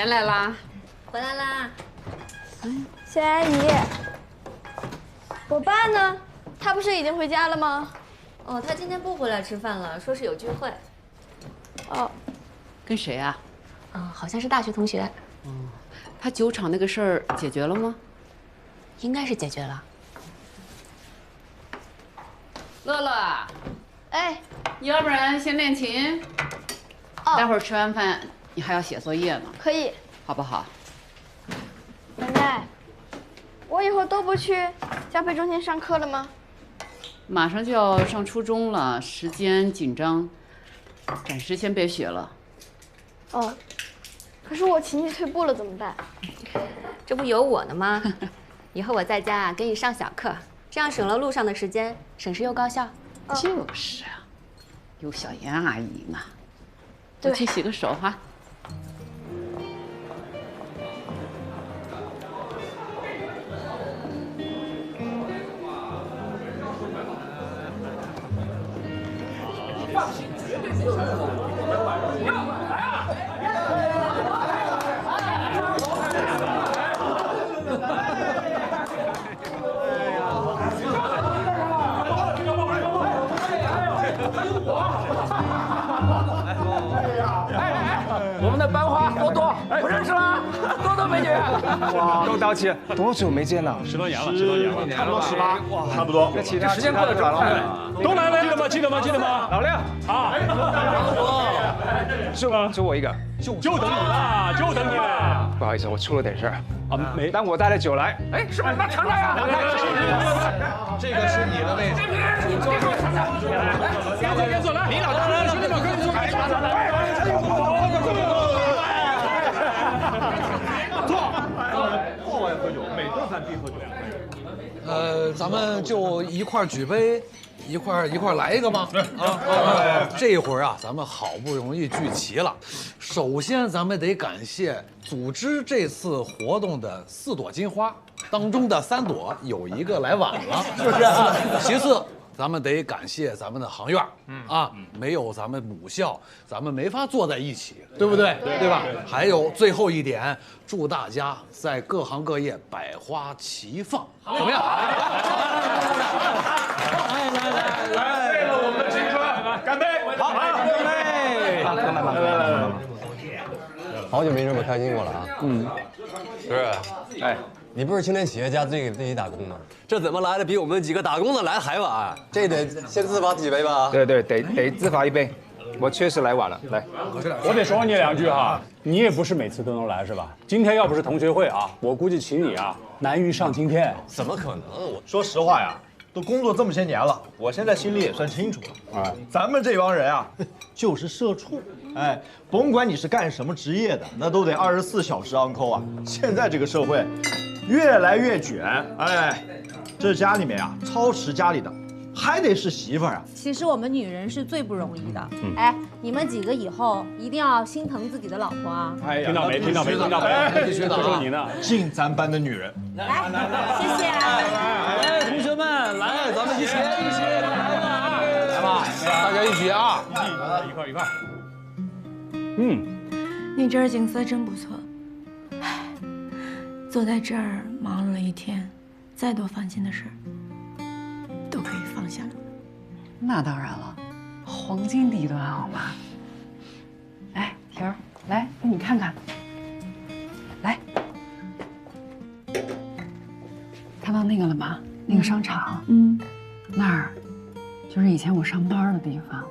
莲来啦，回来啦。谢阿姨，我爸呢？他不是已经回家了吗？哦，他今天不回来吃饭了，说是有聚会。哦，跟谁啊？好像是大学同学。他酒厂那个事儿解决了吗？应该是解决了。乐乐，哎，要不然先练琴，哦待会儿吃完饭你还要写作业呢，可以。好不好？奶奶，我以后都不去教培中心上课了吗？马上就要上初中了，时间紧张，暂时先别学了。哦，可是我琴技退步了怎么办？这不有我呢吗？以后我在家啊给你上小课，这样省了路上的时间，省事又高效。就是啊，有小严阿姨呢。我对去洗个手哈。我们的班花多多，不认识啦，多多美女。哇，又到齐，多久没见了10多年了，10多年了，差不多18，差不多。这时间过得真快。都来了，记得吗？老亮啊，就我一个，就等你了，就等你了。不好意思，我出了点事儿啊，没，但我带了酒来。哎，是不是？那尝尝呀。这个是你的位置，你坐坐，别坐，来，李老大，兄弟们，快坐，我也喝酒，每顿饭必喝酒。咱们就一块儿举杯，一块儿来一个吗？这一会儿啊，咱们好不容易聚齐了，首先咱们得感谢组织这次活动的4朵金花，当中的3朵有一个来晚了，是不是？其次，咱们得感谢咱们的行院，没有咱们母校，咱们没法坐在一起，对不对？对吧？还有最后一点，祝大家在各行各业百花齐放，怎么样？来，为了我们的青春，干杯！好，干杯！来，好久没这么开心过了啊！是不是？哎，你不是青年企业家自己打工吗？这怎么来的比我们几个打工的来还晚？这得先自罚几杯吧？对，得自罚一杯。我确实来晚了，来，我得说你2句哈，你也不是每次都能来是吧？今天要不是同学会啊，我估计请你啊难于上青天。怎么可能？我说实话呀，都工作这么些年了，我现在心里也算清楚了。咱们这帮人啊，就是社畜。哎，甭管你是干什么职业的，那都得24小时 on call 啊。现在这个社会越来越卷，哎，这家里面啊，操持家里的还得是媳妇儿啊。其实我们女人是最不容易的。哎，你们几个以后一定要心疼自己的老婆啊！哎呀，听到没？听到没？必须的，就说你呢，敬咱班的女人。来，谢谢啊！来，同学们，来，咱们一起来吧，大家一起啊！一块。你这儿景色真不错。唉，坐在这儿忙碌了一天，再多烦心的事都可以放下了。那当然了，黄金地段好吗？哎，婷儿，来，给你看看，来，看到那个了吗？那个商场，那儿就是以前我上班的地方。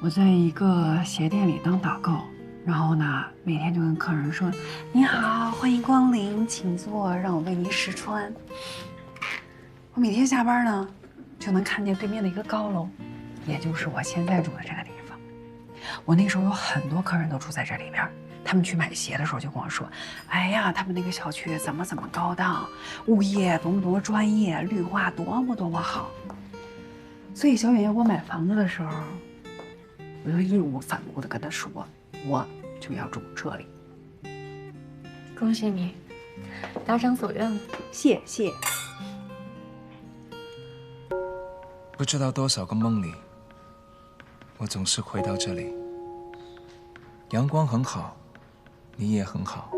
我在一个鞋店里当导购，然后呢，每天就跟客人说：“你好，欢迎光临，请坐，让我为您试穿。”我每天下班呢，就能看见对面的一个高楼，也就是我现在住的这个地方。我那时候有很多客人都住在这里边，他们去买鞋的时候就跟我说：“哎呀，他们那个小区怎么高档，物业多么专业，绿化多么好。”所以小远要给我买房子的时候，我就义无反顾地跟他说，我就要住这里。恭喜你，达成所愿了。谢谢。不知道多少个梦里，我总是回到这里。阳光很好，你也很好。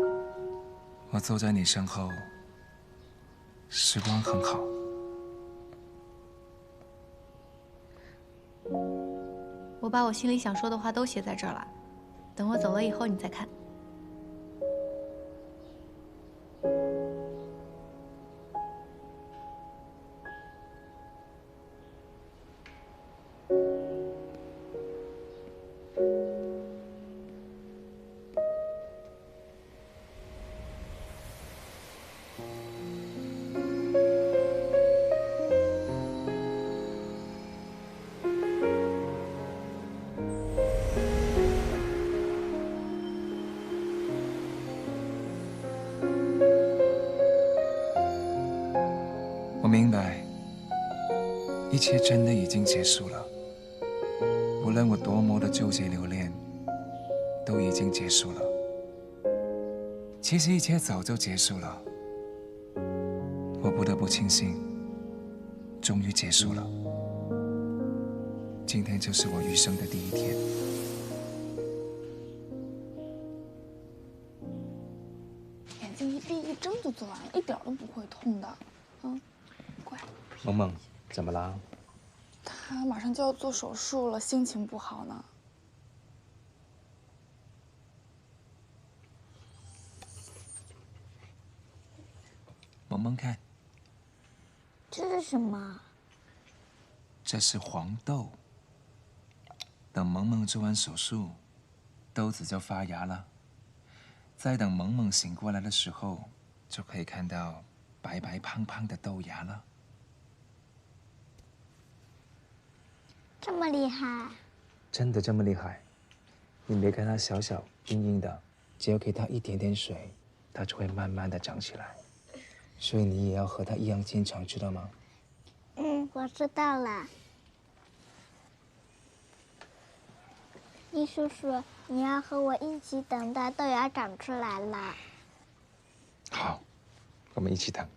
我走在你身后，时光很好。我把我心里想说的话都写在这儿了，等我走了以后你再看。我明白，一切真的已经结束了。无论我多么的纠结留恋，都已经结束了。其实一切早就结束了。我不得不庆幸，终于结束了。今天就是我余生的第一天。眼睛一闭一睁就做完了，一点都不会痛的。嗯，乖。萌萌，怎么啦？他马上就要做手术了，心情不好呢。萌萌看，这是什么？这是黄豆。等萌萌做完手术，豆子就发芽了。再等萌萌醒过来的时候，就可以看到白白胖胖的豆芽了。这么厉害？真的这么厉害？你别看它小小硬硬的，只要给它一点点水，它就会慢慢的长起来。所以你也要和它一样坚强，知道吗？嗯，我知道了。易叔叔，你要和我一起等待豆芽长出来了。好，我们一起等。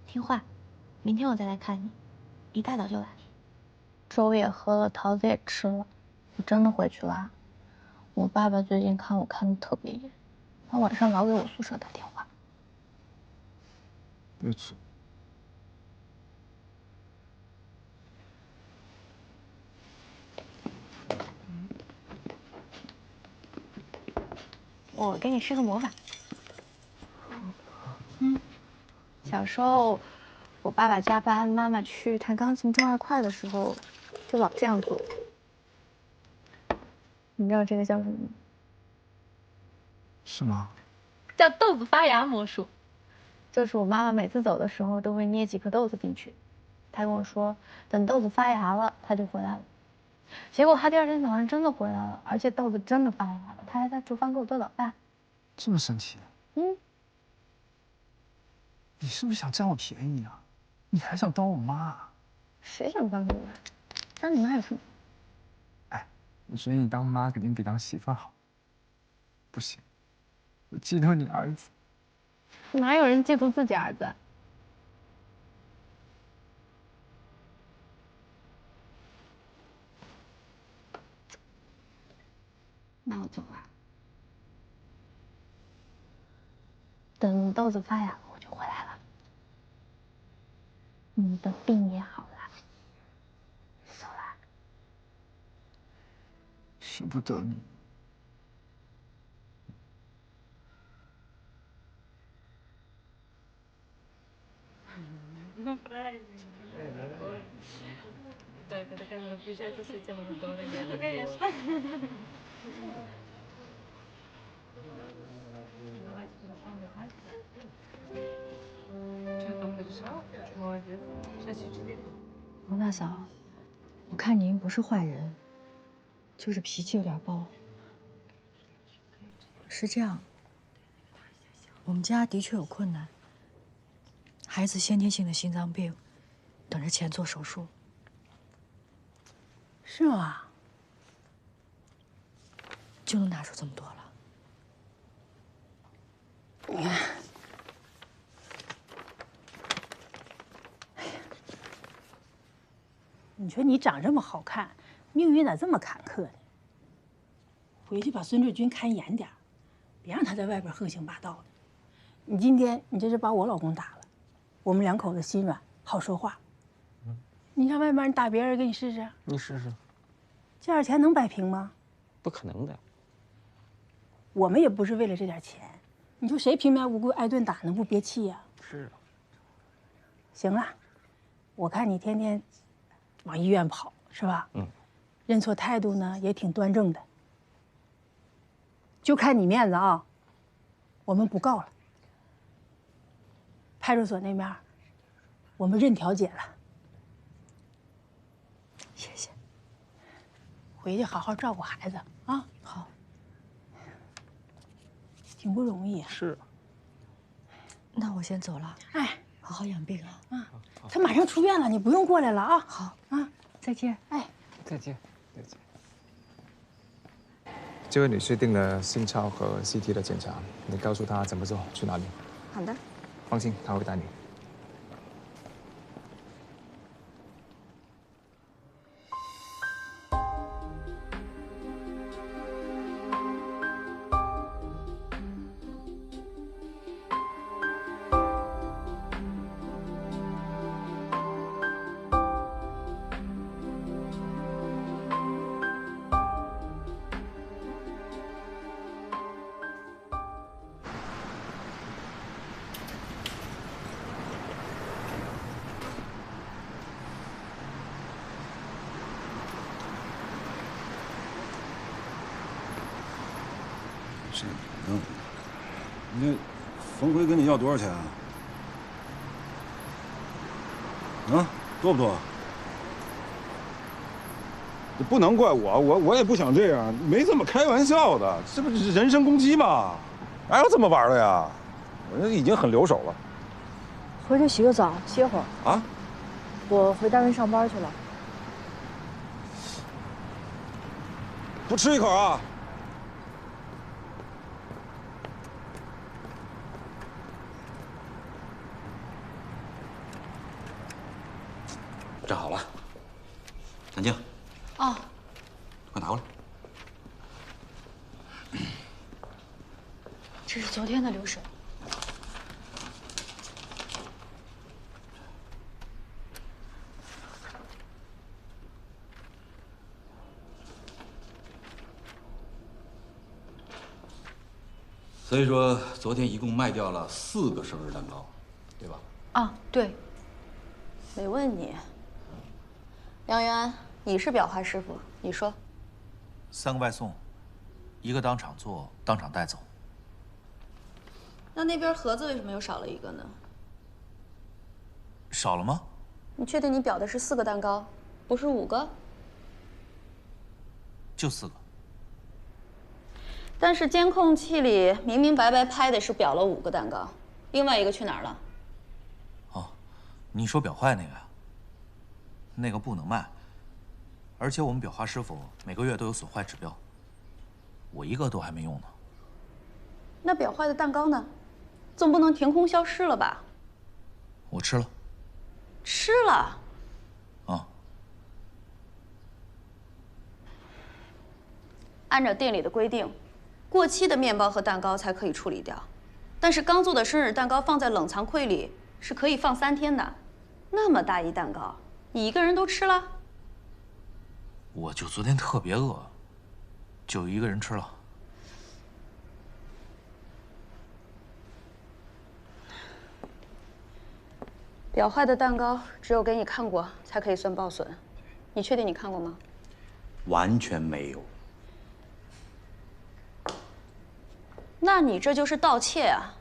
听话，明天我再来看你，一大早就来。粥也喝了，桃子也吃了，我真的回去了。我爸爸最近看我看得特别严，他晚上老给我宿舍打电话。别吃。我给你施个魔法。小时候，我爸爸加班，妈妈去弹钢琴挣2块的时候，就老这样做。你知道这个叫什么吗？是吗？叫豆子发芽魔术。就是我妈妈每次走的时候都会捏几颗豆子进去，她跟我说，等豆子发芽了，她就回来了。结果她第2天早上真的回来了，而且豆子真的发芽了，她还在厨房给我做早饭。这么神奇？嗯。你是不是想占我便宜啊？你还想当我妈？谁想当你妈？当你妈有什么？哎，我觉得你当妈肯定比当媳妇好。不行，我嫉妒你儿子。哪有人嫉妒自己儿子？那我走了。等豆子发芽了，我就回来了。你的病也好了，走啦。舍不得你。王大嫂，我看您不是坏人，就是脾气有点暴。是这样，我们家的确有困难，孩子先天性的心脏病，等着钱做手术。是吗？就能拿出这么多了？你看，你说你长这么好看，命运咋这么坎坷呢？回去把孙志军看严点儿，别让他在外边横行霸道的。你今天你这是把我老公打了，我们两口子心软，好说话。你上外面你打别人，给你试试。你试试。这点钱能摆平吗？不可能的。我们也不是为了这点钱，你说谁平白无故挨顿打能不憋气呀？是啊。行了，我看你天天往医院跑是吧？嗯。认错态度呢也挺端正的。就看你面子啊，我们不告了。派出所那边，我们认调解了。谢谢。回去好好照顾孩子啊。好。挺不容易啊。是。那我先走了。哎，好好养病啊。啊，他马上出院了，你不用过来了啊。好啊，再见。哎，再见，再见。这位女士订了心超和 CT 的检查，你告诉她怎么做，去哪里。好的。放心，她会带你。那冯辉跟你要多少钱啊？啊，多不多？你不能怪我也不想这样，没这么开玩笑的，这不是人身攻击吗？哪有这么玩的呀？我这已经很留手了。回去洗个澡，歇会儿。啊？我回单位上班去了。不吃一口啊？站好了，南京。哦。快拿过来。这是昨天的流水。所以说，昨天一共卖掉了4个生日蛋糕，对吧？啊，对。没问你。梁元，你是裱花师傅，你说。 3个外送，1个当场做，当场带走。那边盒子为什么又少了1个呢？少了吗？你确定你裱的是4个蛋糕，不是5个？就4个。但是监控器里明明白白拍的是裱了5个蛋糕，另外1个去哪儿了？哦，你说裱坏那个呀？那个不能卖。 而且我们裱花师傅每个月都有损坏指标，我1个都还没用呢。那裱坏的蛋糕呢？总不能凭空消失了吧？我吃了。吃了？啊。按照店里的规定，过期的面包和蛋糕才可以处理掉，但是刚做的生日蛋糕放在冷藏柜里是可以放3天的。那么大一蛋糕，你1个人都吃了？ 我就昨天特别饿，就1个人吃了。裱坏的蛋糕只有给你看过才可以算报损，你确定你看过吗？完全没有。那你这就是盗窃啊！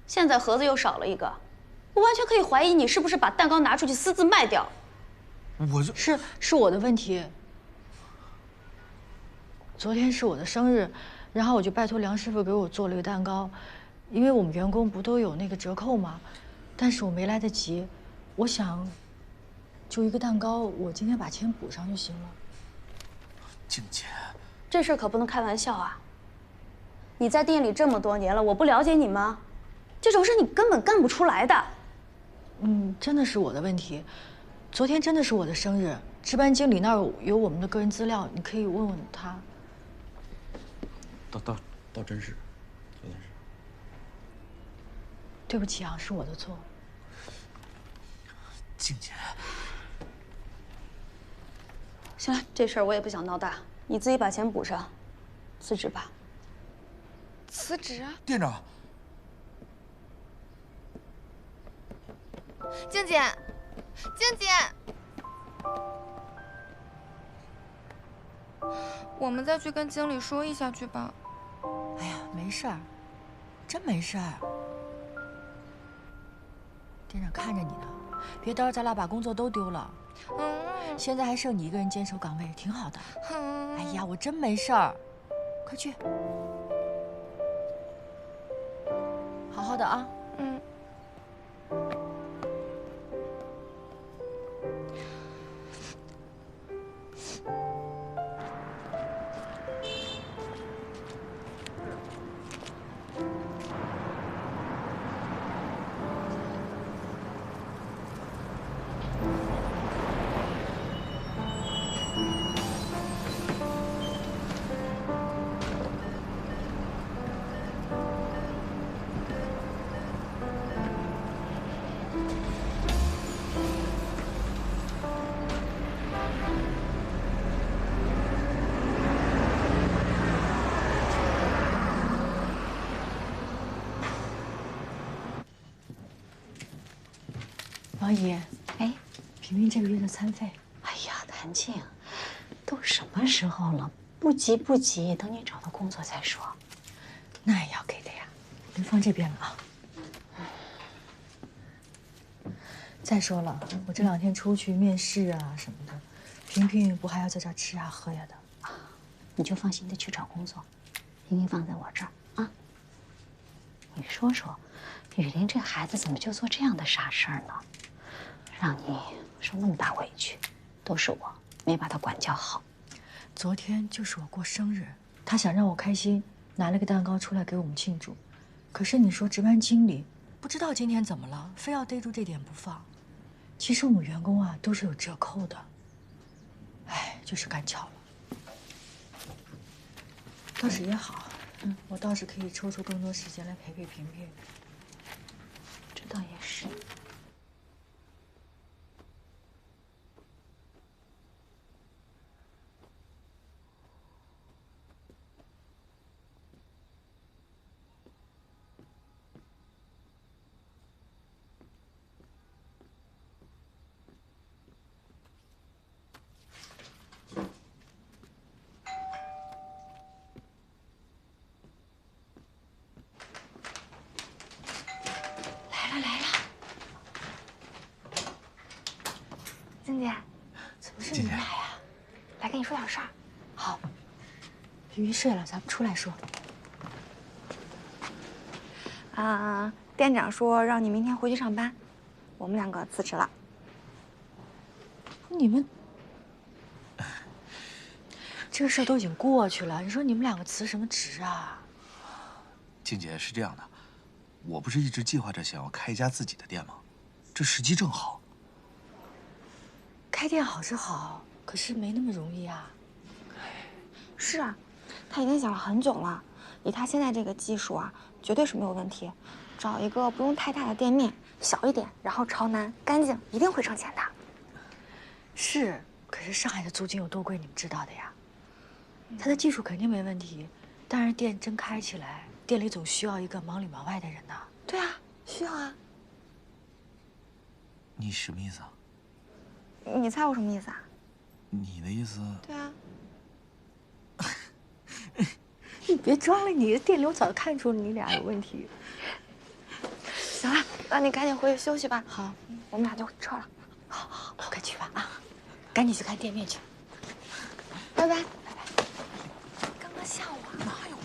现在盒子又少了1个，我完全可以怀疑你是不是把蛋糕拿出去私自卖掉。 我是我的问题。昨天是我的生日，然后我就拜托梁师傅给我做了个蛋糕，因为我们员工不都有那个折扣吗？但是我没来得及，我想就1个蛋糕，我今天把钱补上就行了。静姐，这事可不能开玩笑啊！你在店里这么多年了，我不了解你吗？这种事你根本干不出来的。真的是我的问题。昨天真的是我的生日，值班经理那儿有我们的个人资料，你可以问问他。倒真是，真的是。对不起啊，是我的错。静姐，行了，这事儿我也不想闹大，你自己把钱补上，辞职吧。辞职？店长，静姐，静姐，我们再去跟经理说一下去吧。哎呀，没事儿，真没事儿。店长看着你呢，别到时候咱俩把工作都丢了。现在还剩你一个人坚守岗位，挺好的。哎呀，我真没事儿，快去，好好的啊。王姨，哎，平平这个月的餐费。哎呀，谭静，都什么时候了，不急不急，等你找到工作再说。那也要给的呀，您放这边了啊。再说了，我这2天出去面试啊什么的，平平不还要在这儿吃呀喝呀的？你就放心的去找工作，平平放在我这儿啊。你说说，雨林这孩子怎么就做这样的傻事儿呢？让你受那么大委屈，都是我没把他管教好。昨天就是我过生日，他想让我开心，拿了个蛋糕出来给我们庆祝。可是你说值班经理不知道今天怎么了，非要逮住这点不放。其实我们员工啊都是有折扣的。哎，就是赶巧了。倒是也好，我倒是可以抽出更多时间来陪陪平平。这倒也是。静姐，怎么是你们俩呀？来跟你说点事儿。好，平平睡了，咱们出来说。店长说让你明天回去上班，我们2个辞职了。你们这个事儿都已经过去了，你说你们2个辞什么职啊？静姐是这样的，我不是一直计划着想要开一家自己的店吗？这时机正好。开店好是好，可是没那么容易啊。是啊，他已经想了很久了，以他现在这个技术啊，绝对是没有问题。找一个不用太大的店面，小一点，然后朝南，干净，一定会挣钱的。是，可是上海的租金有多贵，你们知道的呀。他的技术肯定没问题，但是店真开起来，店里总需要一个忙里忙外的人呐。对啊，需要啊。你什么意思啊？你猜我什么意思啊？你的意思？对啊。你别装了，你的店里我早看出你俩有问题。行了，那你赶紧回去休息吧。好，我们俩就回车了。好，快去吧啊！赶紧去看店面去。拜拜。刚刚吓我了。哪有？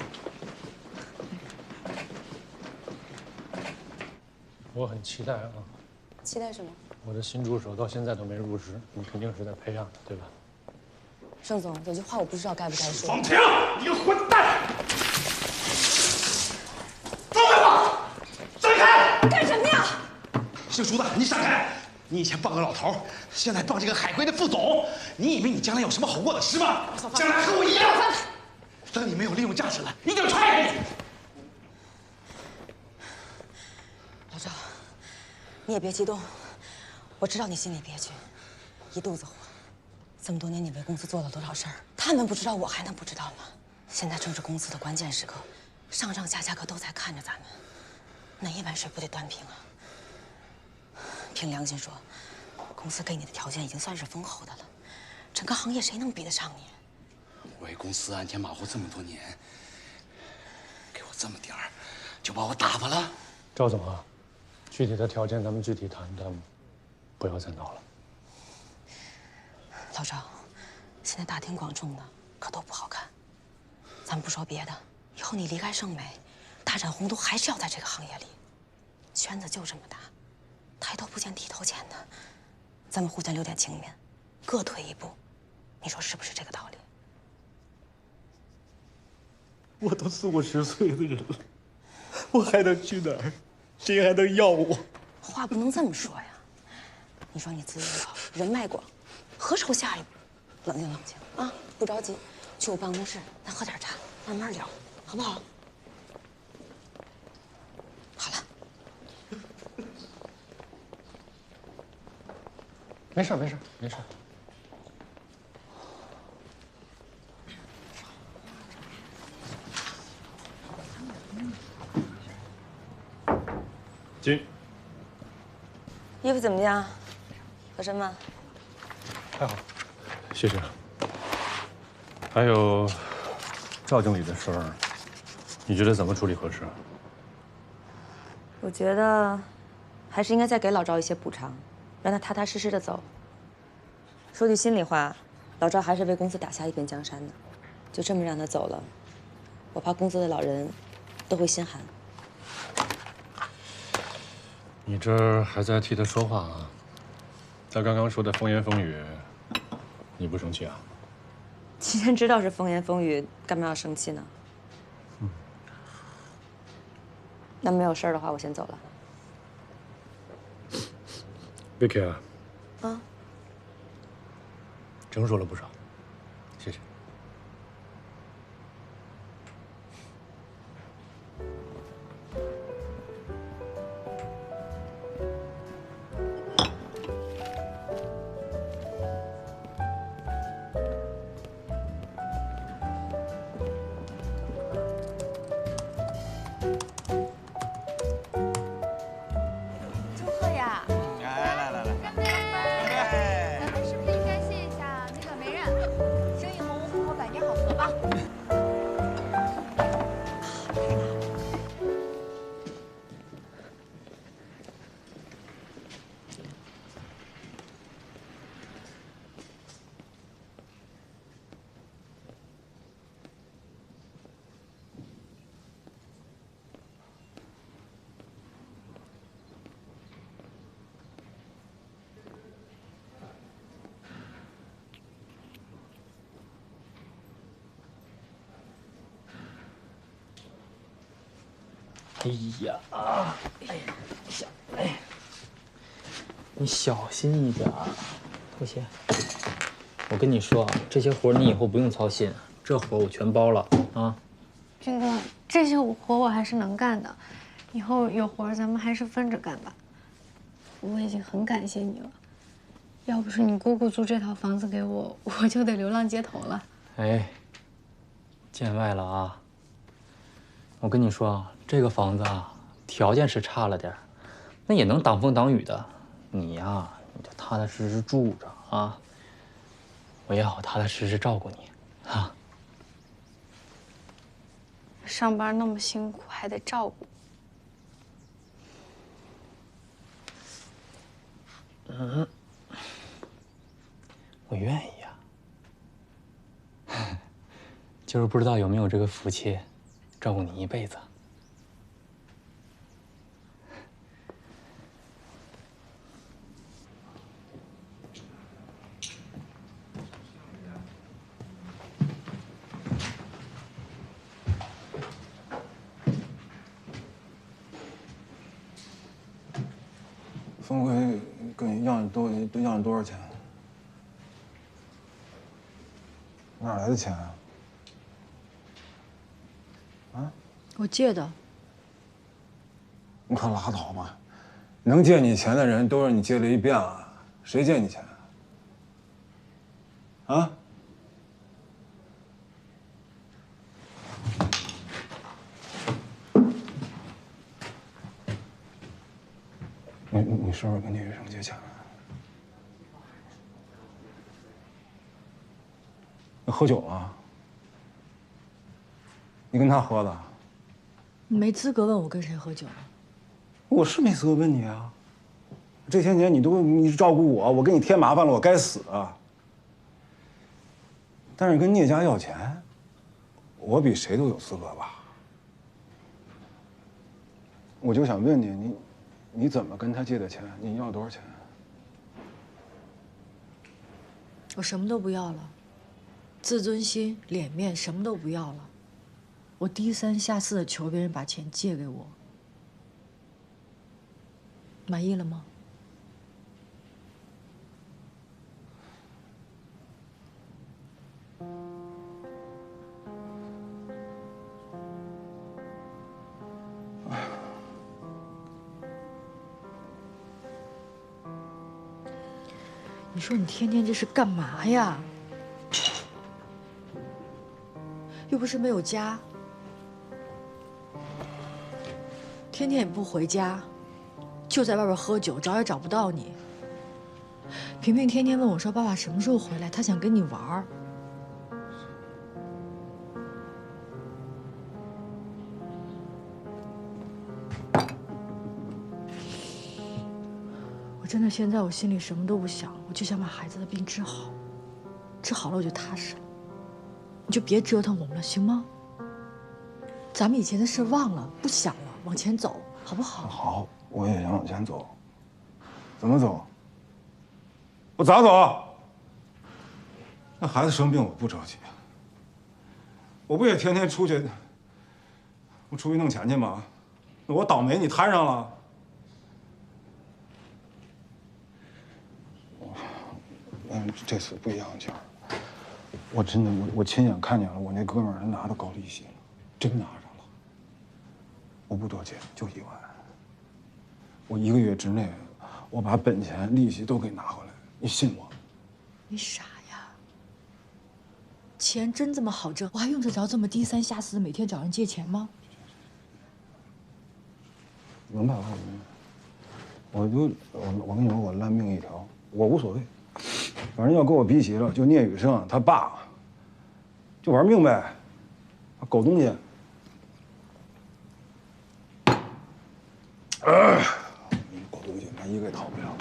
我很期待啊。期待什么？我的新助手到现在都没入职，你肯定是在培养的，对吧？盛总，有句话我不知道该不该说。方婷，你个混蛋！放开我！闪开！干什么呀？姓朱的，你闪开！你以前傍个老头，现在傍这个海归的副总，你以为你将来有什么好过的事吗？将来和我一样。等你没有利用价值了，一定踹开你！老赵，你也别激动，我知道你心里憋屈，一肚子火。这么多年，你为公司做了多少事儿？他们不知道，我还能不知道吗？现在正是公司的关键时刻，上上下下可都在看着咱们，哪一碗水不得端平啊？凭良心说，公司给你的条件已经算是丰厚的了，整个行业谁能比得上你？为公司鞍前马后这么多年，给我这么点儿，就把我打发了？赵总啊，具体的条件咱们具体谈谈，不要再闹了。老赵，现在大庭广众的可都不好看。咱们不说别的，以后你离开盛美，大展宏图还是要在这个行业里，圈子就这么大，抬头不见低头见的。咱们互相留点情面，各退一步，你说是不是这个道理？我都40-50岁的人了，我还能去哪儿？谁还能要我？话不能这么说呀。你说你资历好，人脉广，何愁下一步？冷静冷静啊，不着急，去我办公室，咱喝点茶，慢慢聊，好不好？好了。没事没事没事。进。衣服怎么样？合身吗？还好，谢谢。还有赵经理的事儿，你觉得怎么处理合适？我觉得还是应该再给老赵一些补偿，让他踏踏实实的走。说句心里话，老赵还是为公司打下一片江山的，就这么让他走了，我怕公司的老人都会心寒。你这还在替他说话啊？他刚刚说的风言风语，你不生气啊？既然知道是风言风语，干嘛要生气呢？那没有事儿的话，我先走了。Vicky 啊，啊，整数了不少，谢谢。哎呀，你小心一点，拖鞋。我跟你说，这些活你以后不用操心，这活我全包了啊。军哥，这些活我还是能干的，以后有活咱们还是分着干吧。我已经很感谢你了，要不是你姑姑租这套房子给我，我就得流浪街头了。哎，见外了啊。我跟你说，这个房子啊，条件是差了点，那也能挡风挡雨的。你呀，你就踏踏实实住着啊，我也好踏踏实实照顾你啊。上班那么辛苦，还得照顾。我愿意呀，就是不知道有没有这个福气。照顾你一辈子。峰辉跟你要你多少钱？哪来的钱啊？啊？我借的。你可拉倒吧！能借你钱的人都让你借了一遍了，谁借你钱啊？啊？你是不是跟聂雨生借钱了？你喝酒了？你跟他喝的？你没资格问我跟谁喝酒。我是没资格问你啊。这些年你都一直照顾我，我给你添麻烦了，我该死啊。但是跟聂家要钱，我比谁都有资格吧？我就想问你怎么跟他借的钱？你要多少钱？我什么都不要了，自尊心、脸面什么都不要了。我低三下四的求别人把钱借给我，满意了吗？你说你天天这是干嘛呀？又不是没有家，天天也不回家，就在外边喝酒，找也找不到你。萍萍天天问我说：“爸爸什么时候回来？他想跟你玩儿。”我真的现在我心里什么都不想，我就想把孩子的病治好，治好了我就踏实了。你就别折腾我们了，行吗？咱们以前的事忘了，不想了，往前走，好不好？好，我也想往前走。怎么走？我咋走？那孩子生病我不着急，我不也天天出去弄钱去吗？那我倒霉你摊上了。这次不一样，娟儿，我真的我亲眼看见了，我那哥们儿他拿到高利息了，真拿着了。我不多借，就1万。我1个月之内，我把本钱、利息都给拿回来，你信我？你傻呀？钱真这么好挣？我还用得着这么低三下四的每天找人借钱吗？明白了，我明白。我跟你说，我烂命一条，我无所谓。反正要跟我逼急了，就聂雨生他爸，就玩命呗，狗东西。狗东西，连1个也逃不了。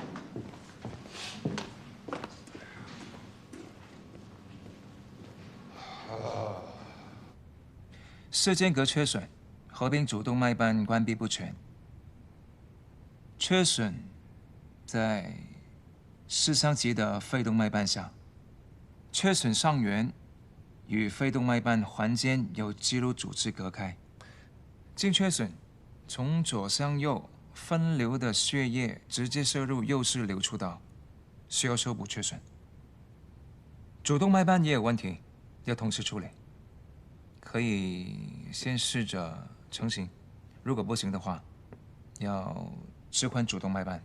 室间隔缺损，合并主动脉瓣关闭不全。缺损在室上级的肺动脉瓣下，缺损上缘与肺动脉瓣环间有肌肉组织隔开。经缺损，从左向右分流的血液直接射入右室流出道，需要修补缺损。主动脉瓣也有问题，要同时处理。可以先试着成型，如果不行的话，要置换主动脉瓣。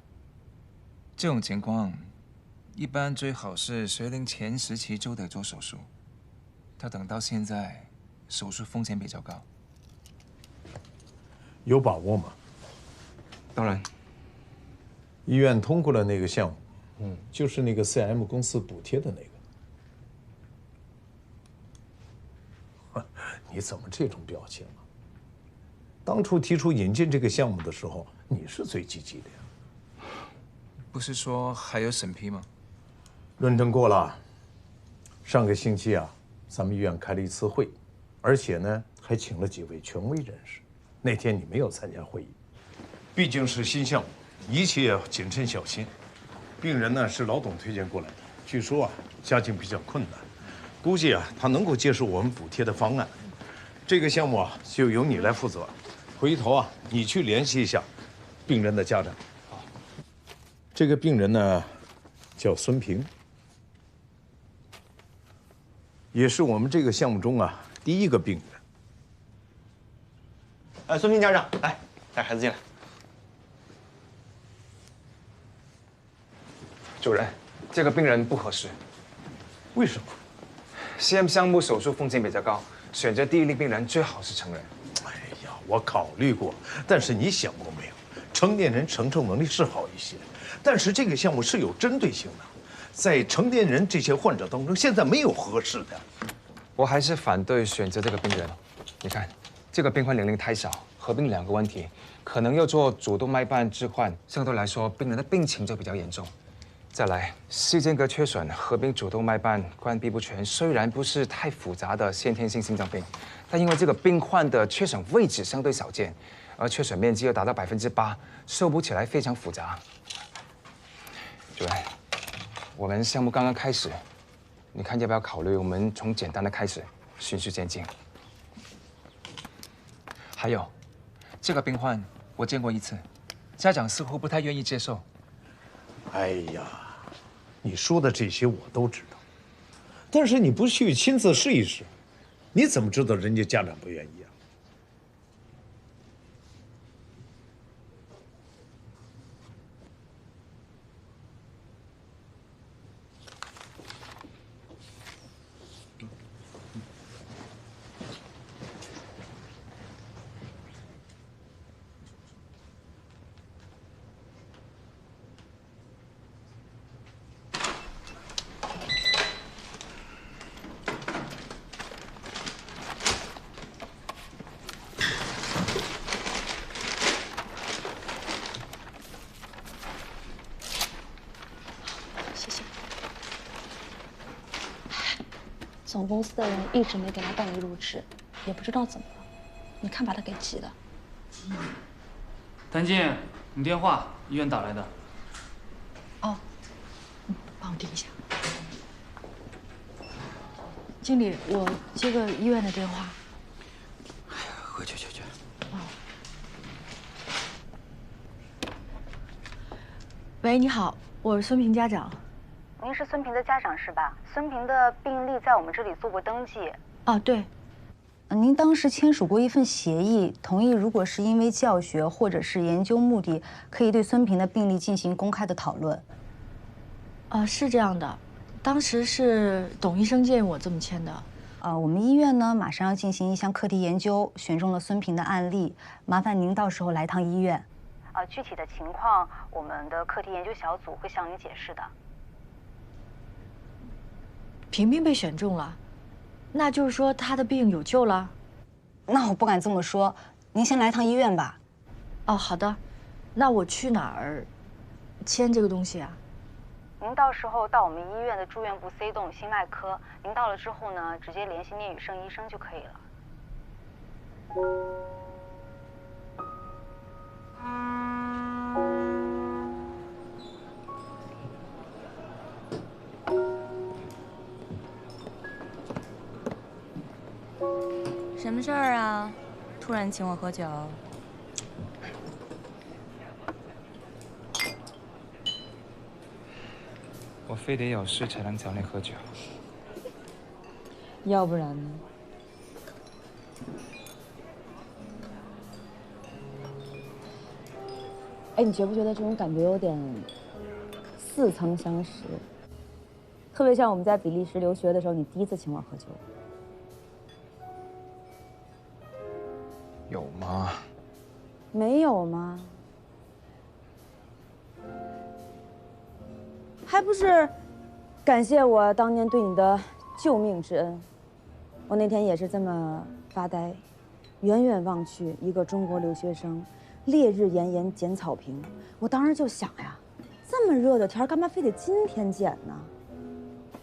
这种情况，一般最好是学龄前时期就得做手术。他等到现在，手术风险比较高。有把握吗？当然。医院通过了那个项目，就是那个 CM 公司补贴的那个。你怎么这种表情啊？当初提出引进这个项目的时候，你是最积极的呀。不是说还有审批吗？论证过了。上个星期啊，咱们医院开了一次会，而且呢还请了几位权威人士。那天你没有参加会议，毕竟是新项目，一切要谨慎小心。病人呢是老董推荐过来的，据说啊家境比较困难，估计啊他能够接受我们补贴的方案。这个项目啊就由你来负责，回头啊你去联系一下病人的家长。这个病人呢，叫孙平，也是我们这个项目中啊第一个病人。孙平家长，来带孩子进来。主任，这个病人不合适。为什么？CM 项目手术风险比较高，选择第一例病人最好是成人。哎呀，我考虑过，但是你想过没有，成年人承受能力是好一些，但是这个项目是有针对性的，在成年人这些患者当中，现在没有合适的。我还是反对选择这个病人。你看，这个病患年龄太小，合并2个问题，可能要做主动脉瓣置换，相对来说病人的病情就比较严重。再来，室间隔缺损合并主动脉瓣关闭不全，虽然不是太复杂的先天性心脏病，但因为这个病患的缺损位置相对少见，而缺损面积要达到8%，修补起来非常复杂。主任，我们项目刚刚开始，你看要不要考虑我们从简单的开始，循序渐进？还有，这个病患我见过1次，家长似乎不太愿意接受。哎呀，你说的这些我都知道，但是你不去亲自试一试，你怎么知道人家家长不愿意啊？总公司的人一直没给他办理入职，也不知道怎么了。你看把他给急的。谭静，你电话，医院打来的。哦，帮我递一下。经理，我接个医院的电话。回去。喂，你好，我是孙平家长。您是孙平的家长是吧？孙平的病历在我们这里做过登记。哦，对。您当时签署过一份协议，同意如果是因为教学或者是研究目的，可以对孙平的病历进行公开的讨论。是这样的，当时是董医生建议我这么签的。我们医院呢马上要进行一项课题研究，选中了孙平的案例，麻烦您到时候来趟医院。具体的情况，我们的课题研究小组会向您解释的。平平被选中了，那就是说他的病有救了？那我不敢这么说，您先来趟医院吧。哦，好的，那我去哪儿签这个东西啊？您到时候到我们医院的住院部 C 栋心脉科，您到了之后呢，直接联系聂宇胜医生就可以了。什么事儿啊？突然请我喝酒？我非得有事才能找你喝酒。要不然呢？哎，你觉不觉得这种感觉有点似曾相识？特别像我们在比利时留学的时候，你第一次请我喝酒。有吗？没有吗？还不是感谢我当年对你的救命之恩。我那天也是这么发呆，远远望去，一个中国留学生烈日炎炎剪草坪。我当时就想呀，这么热的天，干嘛非得今天剪呢？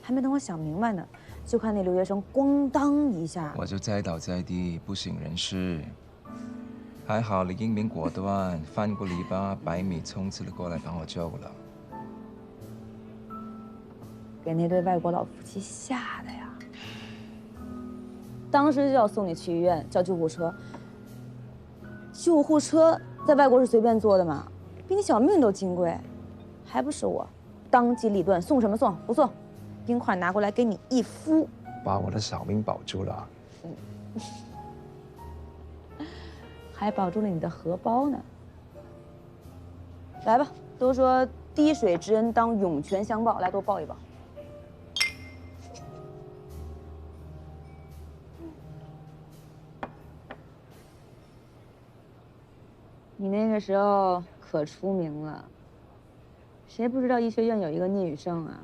还没等我想明白呢，就看那留学生咣当一下，我就栽倒在地，不省人事。还好你英明果断，翻过篱笆，100米冲刺了过来，把我救了。给那对外国老夫妻吓的呀！当时就要送你去医院，叫救护车。救护车在外国是随便坐的吗？比你小命都金贵。还不是我当机立断，送什么送？不送，冰块拿过来给你一敷，把我的小命保住了。还保住了你的荷包呢。来吧，都说滴水之恩当涌泉相报，来，多抱一抱。你那个时候可出名了，谁不知道医学院有一个聂雨盛啊？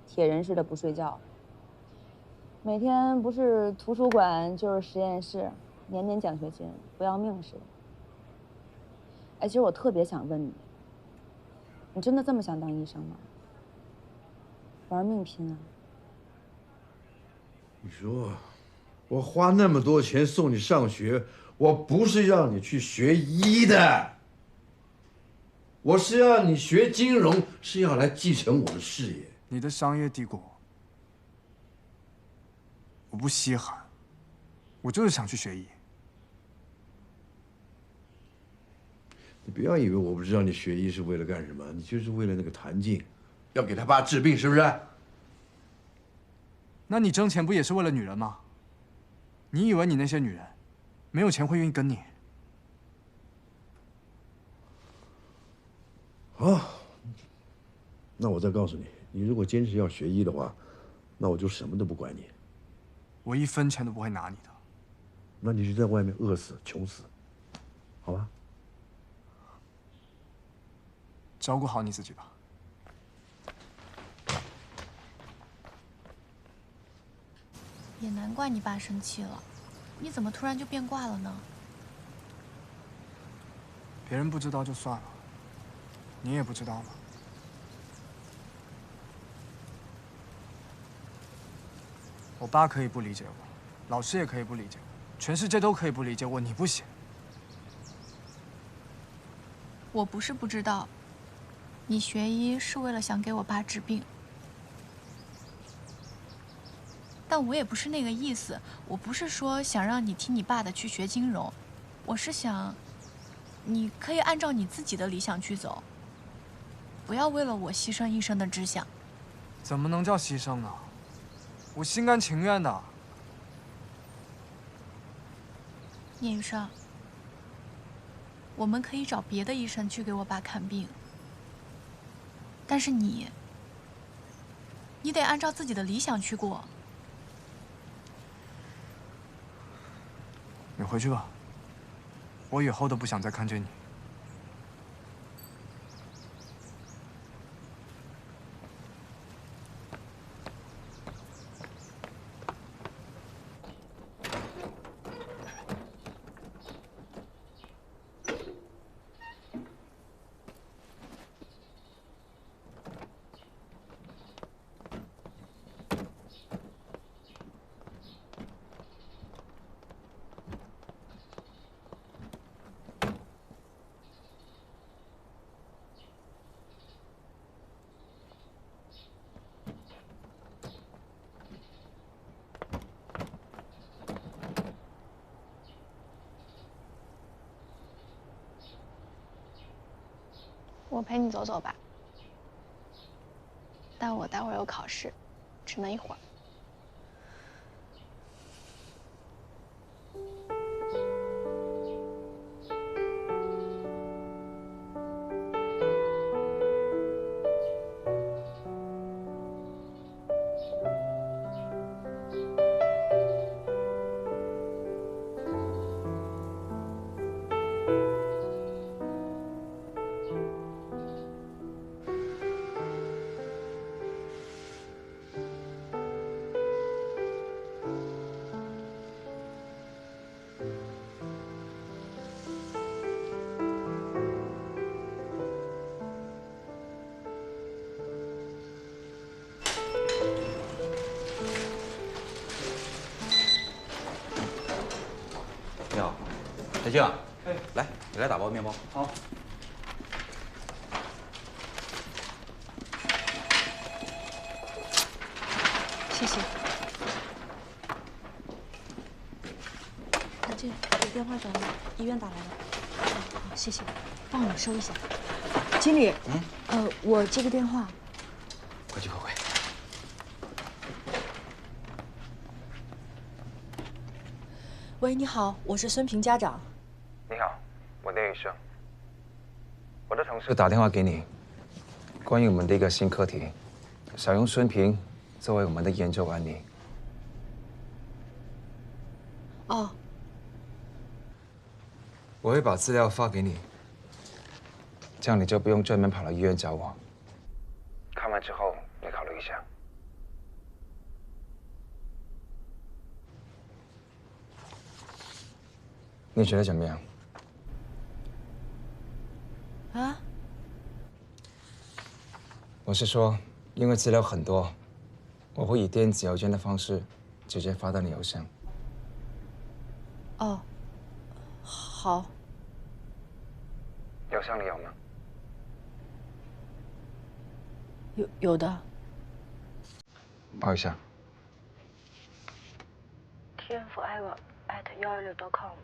铁人似的不睡觉，每天不是图书馆就是实验室，年年奖学金，不要命似的。哎，其实我特别想问你，你真的这么想当医生吗？玩命拼啊！你说，我花那么多钱送你上学，我不是让你去学医的，我是要你学金融，是要来继承我的事业。你的商业帝国，我不稀罕，我就是想去学医。你不要以为我不知道你学医是为了干什么，你就是为了那个谭静，要给他爸治病，是不是？那你挣钱不也是为了女人吗？你以为你那些女人没有钱会愿意跟你？好，那我再告诉你，你如果坚持要学医的话，那我就什么都不管你。我1分钱都不会拿你的。那你就在外面饿死、穷死，好吧？照顾好你自己吧。也难怪你爸生气了，你怎么突然就变卦了呢？别人不知道就算了，你也不知道吗？我爸可以不理解我，老师也可以不理解我，全世界都可以不理解我，你不行。我不是不知道，你学医是为了想给我爸治病，但我也不是那个意思。我不是说想让你听你爸的去学金融，我是想，你可以按照你自己的理想去走，不要为了我牺牲一生的志向。怎么能叫牺牲呢？我心甘情愿的。聂雨盛，我们可以找别的医生去给我爸看病，但是你得按照自己的理想去过。你回去吧，我以后都不想再看见你。我陪你走走吧，但我待会儿有考试，只能一会儿。你好，小静。哎，来，你来打包面包。好。谢谢。谭静，有电话找你，医院打来的。好，谢谢，帮我收一下。经理，我接个电话。快去开会。喂，你好，我是孙平家长。你好，我聂医生。我的同事打电话给你，关于我们的一个新课题，想用孙平作为我们的研究案例。哦。我会把资料发给你，这样你就不用专门跑到医院找我。看完之后，你考虑一下。你觉得怎么样？啊？我是说，因为资料很多，我会以电子邮件的方式直接发到你邮箱。哦，好。邮箱里有吗？有的。报一下。tnforever@116.com。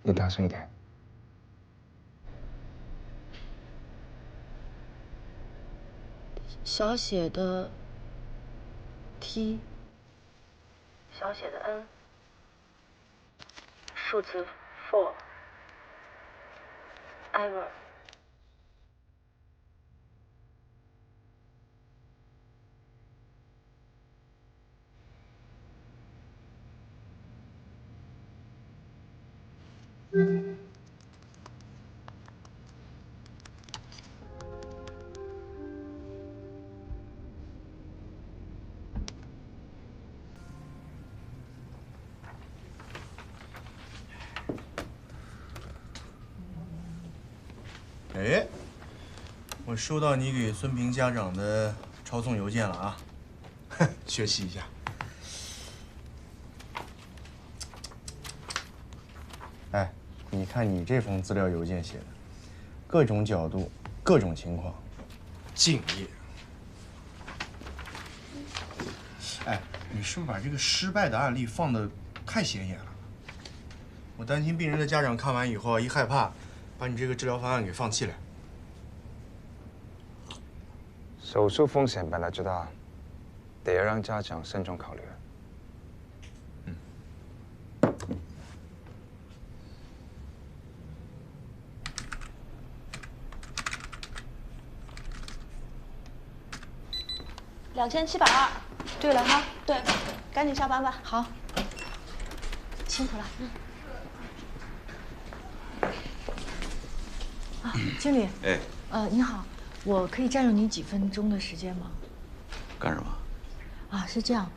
你大声一点。小写的 T， 小写的 N， 数字 4，ever。哎，我收到你给孙平家长的抄送邮件了啊，学习一下。哎，你看你这封资料邮件写的，各种角度，各种情况，敬业。哎，你是不是把这个失败的案例放得太显眼了？我担心病人的家长看完以后一害怕，把你这个治疗方案给放弃了。手术风险本来就大，得要让家长慎重考虑。2720。对了哈，对，赶紧下班吧。好，辛苦了。啊，经理。哎。你好，我可以占用你几分钟的时间吗？干什么？啊，是这样，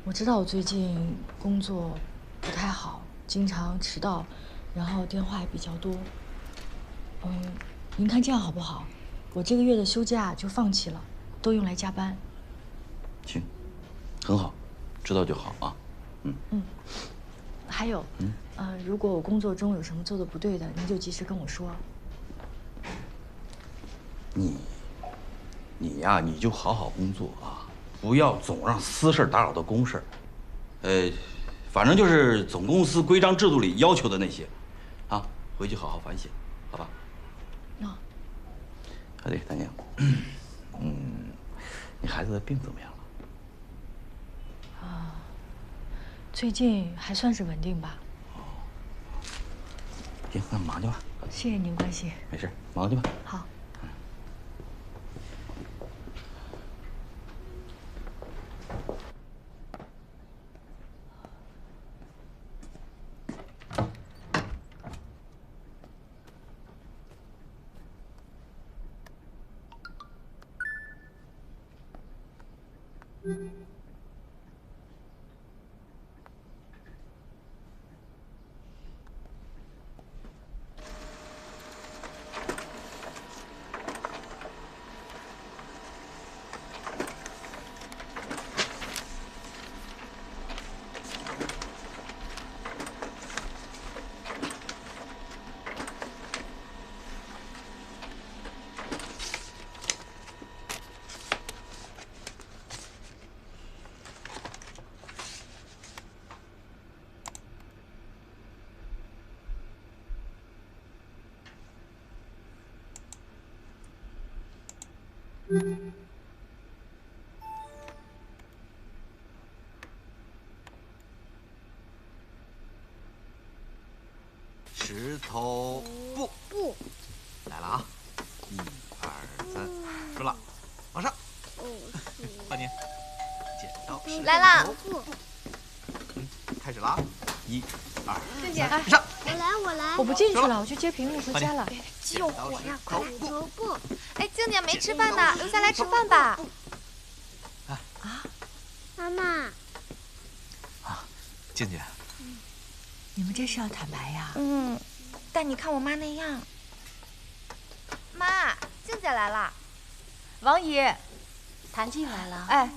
我知道我最近工作不太好，经常迟到，然后电话也比较多。您看这样好不好？我这个月的休假就放弃了，都用来加班。行，很好，知道就好啊。还有，如果我工作中有什么做的不对的，您就及时跟我说。你呀，你就好好工作啊，不要总让私事打扰到公事。反正就是总公司规章制度里要求的那些，啊，回去好好反省，好吧？啊，对，大娘，你孩子的病怎么样了？最近还算是稳定吧。行，那忙去吧。谢谢您关心。没事，忙去吧。好。石头布，来了啊！1、2、3，输了，往上。换你，剪刀石头布。来啦！开始了啊！1、2、静姐，上。我来。我不进去了，我去接平日回家了。救火呀！快石头布。哎，静姐没吃饭呢，留下来吃饭吧。妈妈。静姐。你们这是要坦白呀？但你看我妈那样。妈，静姐来了。王姨，谭静来了。哎，